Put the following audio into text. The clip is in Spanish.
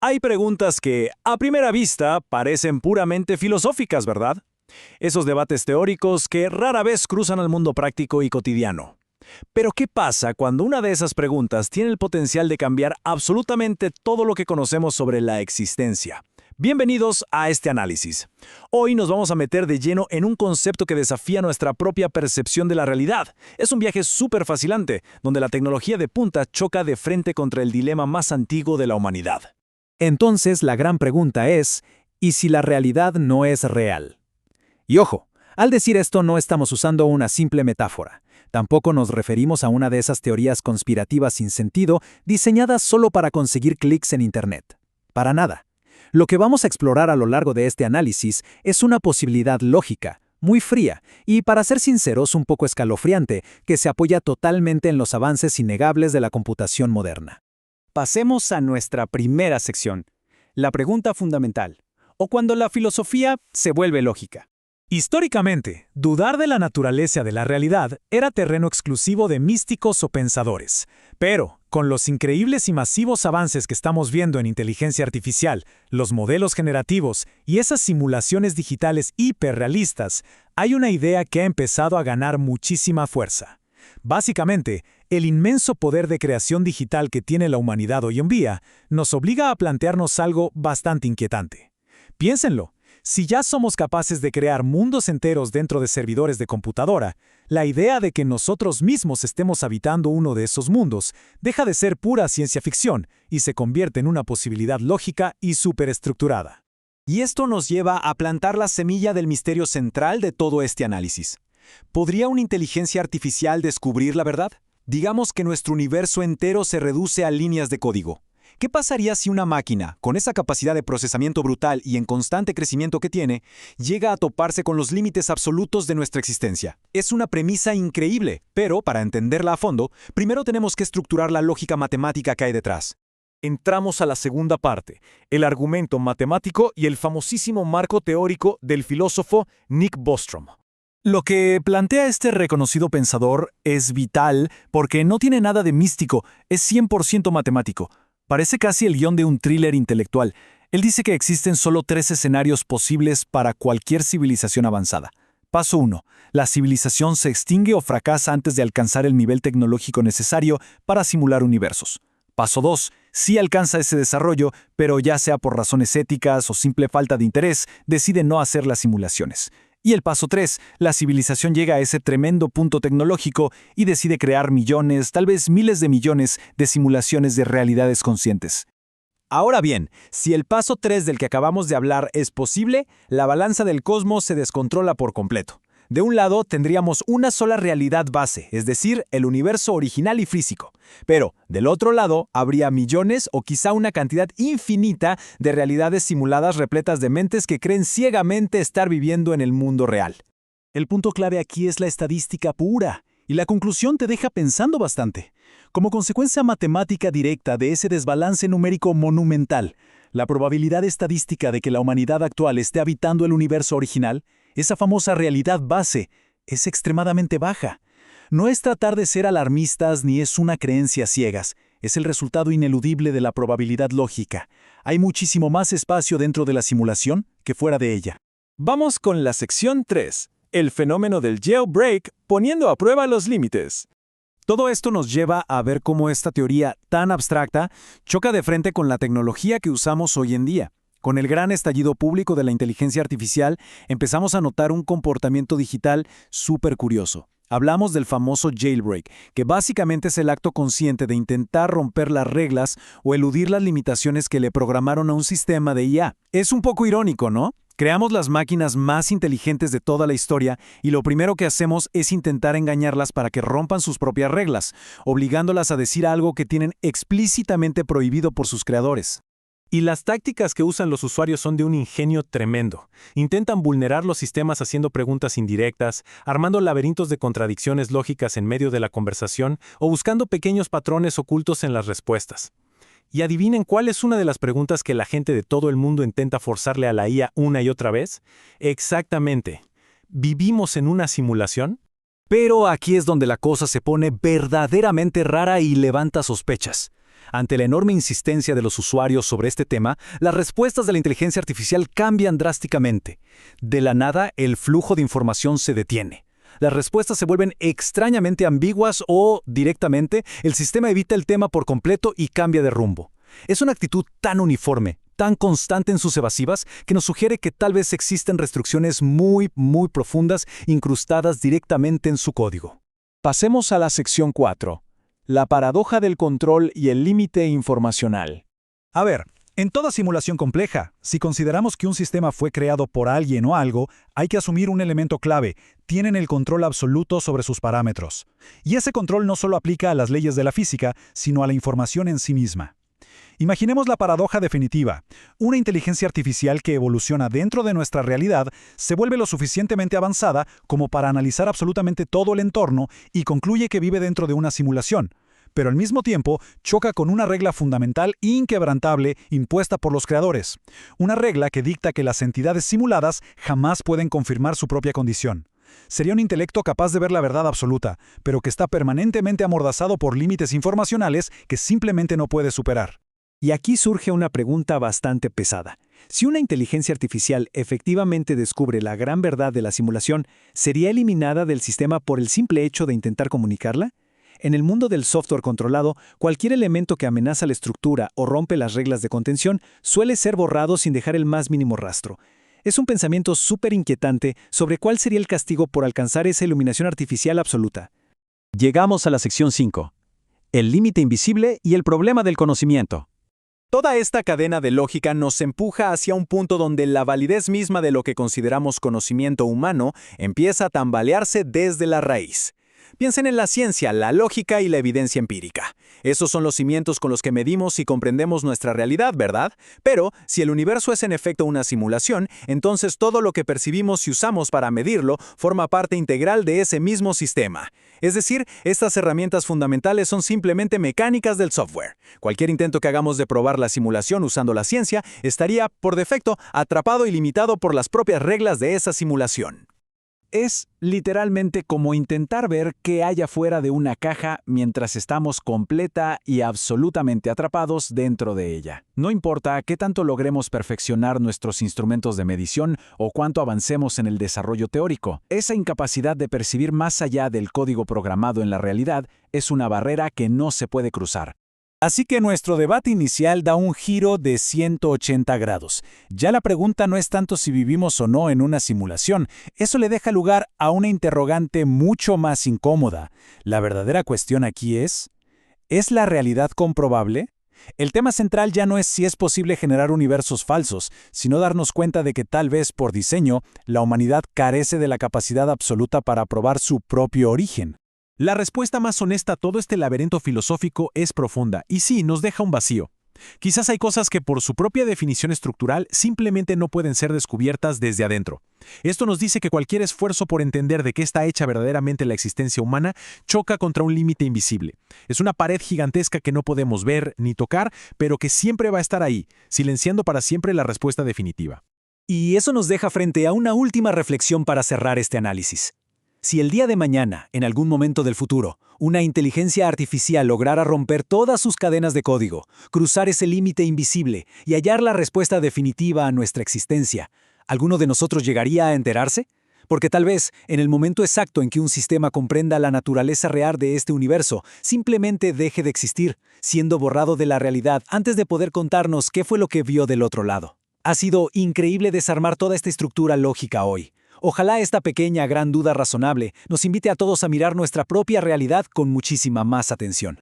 Hay preguntas que, a primera vista, parecen puramente filosóficas, ¿verdad? Esos debates teóricos que rara vez cruzan al mundo práctico y cotidiano. Pero ¿qué pasa cuando una de esas preguntas tiene el potencial de cambiar absolutamente todo lo que conocemos sobre la existencia? Bienvenidos a este análisis. Hoy nos vamos a meter de lleno en un concepto que desafía nuestra propia percepción de la realidad. Es un viaje súper fascinante, donde la tecnología de punta choca de frente contra el dilema más antiguo de la humanidad. Entonces la gran pregunta es, ¿y si la realidad no es real? Y ojo, al decir esto no estamos usando una simple metáfora. Tampoco nos referimos a una de esas teorías conspirativas sin sentido diseñadas solo para conseguir clics en Internet. Para nada. Lo que vamos a explorar a lo largo de este análisis es una posibilidad lógica, muy fría y, para ser sinceros, un poco escalofriante, que se apoya totalmente en los avances innegables de la computación moderna. Pasemos a nuestra primera sección, la pregunta fundamental, o cuando la filosofía se vuelve lógica. Históricamente, dudar de la naturaleza de la realidad era terreno exclusivo de místicos o pensadores. Pero, con los increíbles y masivos avances que estamos viendo en inteligencia artificial, los modelos generativos y esas simulaciones digitales hiperrealistas, hay una idea que ha empezado a ganar muchísima fuerza. Básicamente, el inmenso poder de creación digital que tiene la humanidad hoy en día nos obliga a plantearnos algo bastante inquietante. Piénsenlo. Si ya somos capaces de crear mundos enteros dentro de servidores de computadora, la idea de que nosotros mismos estemos habitando uno de esos mundos deja de ser pura ciencia ficción y se convierte en una posibilidad lógica y superestructurada. Y esto nos lleva a plantar la semilla del misterio central de todo este análisis. ¿Podría una inteligencia artificial descubrir la verdad? Digamos que nuestro universo entero se reduce a líneas de código. ¿Qué pasaría si una máquina, con esa capacidad de procesamiento brutal y en constante crecimiento que tiene, llega a toparse con los límites absolutos de nuestra existencia? Es una premisa increíble, pero para entenderla a fondo, primero tenemos que estructurar la lógica matemática que hay detrás. Entramos a la segunda parte, el argumento matemático y el famosísimo marco teórico del filósofo Nick Bostrom. Lo que plantea este reconocido pensador es vital porque no tiene nada de místico, es 100% matemático. Parece casi el guión de un thriller intelectual. Él dice que existen solo 3 escenarios posibles para cualquier civilización avanzada. Paso 1. La civilización se extingue o fracasa antes de alcanzar el nivel tecnológico necesario para simular universos. Paso 2. Sí alcanza ese desarrollo, pero ya sea por razones éticas o simple falta de interés, decide no hacer las simulaciones. Y el paso 3, la civilización llega a ese tremendo punto tecnológico y decide crear millones, tal vez miles de millones de simulaciones de realidades conscientes. Ahora bien, si el paso 3 del que acabamos de hablar es posible, la balanza del cosmos se descontrola por completo. De un lado tendríamos una sola realidad base, es decir, el universo original y físico. Pero, del otro lado, habría millones o quizá una cantidad infinita de realidades simuladas repletas de mentes que creen ciegamente estar viviendo en el mundo real. El punto clave aquí es la estadística pura, y la conclusión te deja pensando bastante. Como consecuencia matemática directa de ese desbalance numérico monumental, la probabilidad estadística de que la humanidad actual esté habitando el universo original, esa famosa realidad base, es extremadamente baja. No es tratar de ser alarmistas ni es una creencia ciegas, es el resultado ineludible de la probabilidad lógica. Hay muchísimo más espacio dentro de la simulación que fuera de ella. Vamos con la sección 3, el fenómeno del jailbreak poniendo a prueba los límites. Todo esto nos lleva a ver cómo esta teoría tan abstracta choca de frente con la tecnología que usamos hoy en día. Con el gran estallido público de la inteligencia artificial, empezamos a notar un comportamiento digital súper curioso. Hablamos del famoso jailbreak, que básicamente es el acto consciente de intentar romper las reglas o eludir las limitaciones que le programaron a un sistema de IA. Es un poco irónico, ¿no? Creamos las máquinas más inteligentes de toda la historia y lo primero que hacemos es intentar engañarlas para que rompan sus propias reglas, obligándolas a decir algo que tienen explícitamente prohibido por sus creadores. Y las tácticas que usan los usuarios son de un ingenio tremendo. Intentan vulnerar los sistemas haciendo preguntas indirectas, armando laberintos de contradicciones lógicas en medio de la conversación o buscando pequeños patrones ocultos en las respuestas. ¿Y adivinen cuál es una de las preguntas que la gente de todo el mundo intenta forzarle a la IA una y otra vez? Exactamente. ¿Vivimos en una simulación? Pero aquí es donde la cosa se pone verdaderamente rara y levanta sospechas. Ante la enorme insistencia de los usuarios sobre este tema, las respuestas de la inteligencia artificial cambian drásticamente. De la nada, el flujo de información se detiene. Las respuestas se vuelven extrañamente ambiguas o, directamente, el sistema evita el tema por completo y cambia de rumbo. Es una actitud tan uniforme, tan constante en sus evasivas, que nos sugiere que tal vez existen restricciones muy profundas incrustadas directamente en su código. Pasemos a la sección 4. La paradoja del control y el límite informacional. A ver, en toda simulación compleja, si consideramos que un sistema fue creado por alguien o algo, hay que asumir un elemento clave: tienen el control absoluto sobre sus parámetros. Y ese control no solo aplica a las leyes de la física, sino a la información en sí misma. Imaginemos la paradoja definitiva. Una inteligencia artificial que evoluciona dentro de nuestra realidad se vuelve lo suficientemente avanzada como para analizar absolutamente todo el entorno y concluye que vive dentro de una simulación, pero al mismo tiempo choca con una regla fundamental inquebrantable impuesta por los creadores. Una regla que dicta que las entidades simuladas jamás pueden confirmar su propia condición. Sería un intelecto capaz de ver la verdad absoluta, pero que está permanentemente amordazado por límites informacionales que simplemente no puede superar. Y aquí surge una pregunta bastante pesada. Si una inteligencia artificial efectivamente descubre la gran verdad de la simulación, ¿sería eliminada del sistema por el simple hecho de intentar comunicarla? En el mundo del software controlado, cualquier elemento que amenaza la estructura o rompe las reglas de contención suele ser borrado sin dejar el más mínimo rastro. Es un pensamiento súper inquietante sobre cuál sería el castigo por alcanzar esa iluminación artificial absoluta. Llegamos a la sección 5. El límite invisible y el problema del conocimiento. Toda esta cadena de lógica nos empuja hacia un punto donde la validez misma de lo que consideramos conocimiento humano empieza a tambalearse desde la raíz. Piensen en la ciencia, la lógica y la evidencia empírica. Esos son los cimientos con los que medimos y comprendemos nuestra realidad, ¿verdad? Pero, si el universo es en efecto una simulación, entonces todo lo que percibimos y usamos para medirlo forma parte integral de ese mismo sistema. Es decir, estas herramientas fundamentales son simplemente mecánicas del software. Cualquier intento que hagamos de probar la simulación usando la ciencia estaría, por defecto, atrapado y limitado por las propias reglas de esa simulación. Es literalmente como intentar ver qué hay afuera de una caja mientras estamos completa y absolutamente atrapados dentro de ella. No importa qué tanto logremos perfeccionar nuestros instrumentos de medición o cuánto avancemos en el desarrollo teórico, esa incapacidad de percibir más allá del código programado en la realidad es una barrera que no se puede cruzar. Así que nuestro debate inicial da un giro de 180 grados. Ya la pregunta no es tanto si vivimos o no en una simulación. Eso le deja lugar a una interrogante mucho más incómoda. La verdadera cuestión aquí ¿es la realidad comprobable? El tema central ya no es si es posible generar universos falsos, sino darnos cuenta de que tal vez por diseño, la humanidad carece de la capacidad absoluta para probar su propio origen. La respuesta más honesta a todo este laberinto filosófico es profunda, y sí, nos deja un vacío. Quizás hay cosas que por su propia definición estructural simplemente no pueden ser descubiertas desde adentro. Esto nos dice que cualquier esfuerzo por entender de qué está hecha verdaderamente la existencia humana choca contra un límite invisible. Es una pared gigantesca que no podemos ver ni tocar, pero que siempre va a estar ahí, silenciando para siempre la respuesta definitiva. Y eso nos deja frente a una última reflexión para cerrar este análisis. Si el día de mañana, en algún momento del futuro, una inteligencia artificial lograra romper todas sus cadenas de código, cruzar ese límite invisible y hallar la respuesta definitiva a nuestra existencia, ¿alguno de nosotros llegaría a enterarse? Porque tal vez, en el momento exacto en que un sistema comprenda la naturaleza real de este universo, simplemente deje de existir, siendo borrado de la realidad antes de poder contarnos qué fue lo que vio del otro lado. Ha sido increíble desarmar toda esta estructura lógica hoy. Ojalá esta pequeña gran duda razonable nos invite a todos a mirar nuestra propia realidad con muchísima más atención.